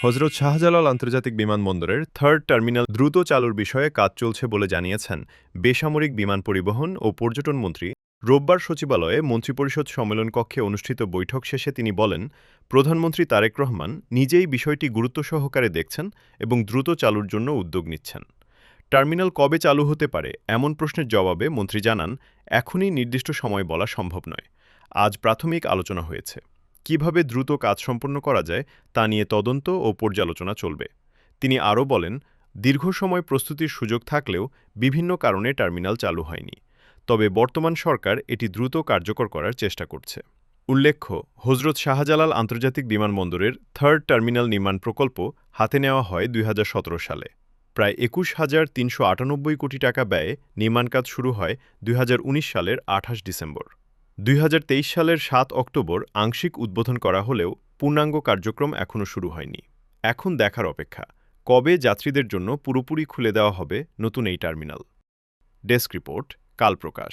হজরত শাহজালাল আন্তর্জাতিক বিমানবন্দরের থার্ড টার্মিনাল দ্রুত চালুর বিষয়ে কাজ চলছে বলে জানিয়েছেন বেসামরিক বিমান পরিবহন ও পর্যটন মন্ত্রী। রোববার সচিবালয়ে মন্ত্রিপরিষদ সম্মেলন কক্ষে অনুষ্ঠিত বৈঠক শেষে তিনি বলেন, প্রধানমন্ত্রী তারেক রহমান নিজেই বিষয়টি গুরুত্ব সহকারে দেখছেন এবং দ্রুত চালুর জন্য উদ্যোগ নিচ্ছেন। টার্মিনাল কবে চালু হতে পারে এমন প্রশ্নের জবাবে মন্ত্রী জানান, এখনই নির্দিষ্ট সময় বলা সম্ভব নয়। আজ প্রাথমিক আলোচনা হয়েছে। কিভাবে দ্রুত কাজ সম্পন্ন করা যায় তা নিয়ে তদন্ত ও পর্যালোচনা চলবে। তিনি আরও বলেন, দীর্ঘ সময় প্রস্তুতির সুযোগ থাকলেও বিভিন্ন কারণে টার্মিনাল চালু হয়নি। তবে বর্তমান সরকার এটি দ্রুত কার্যকর করার চেষ্টা করছে। উল্লেখ্য, হজরত শাহজালাল আন্তর্জাতিক বিমানবন্দরের থার্ড টার্মিনাল নির্মাণ প্রকল্প হাতে নেওয়া হয় ২০১৭ সালে। প্রায় ২১,৩৯৮ কোটি টাকা ব্যয়ে নির্মাণ কাজ শুরু হয় ২০১৯ সালের ২৮ ডিসেম্বর। ২০২৩ সালের ৭ অক্টোবর আংশিক উদ্বোধন করা হলেও পূর্ণাঙ্গ কার্যক্রম এখনও শুরু হয়নি। এখন দেখার অপেক্ষা, কবে যাত্রীদের জন্য পুরোপুরি খুলে দেওয়া হবে নতুন এই টার্মিনাল। ডেস্ক রিপোর্ট, কাল প্রকাশ।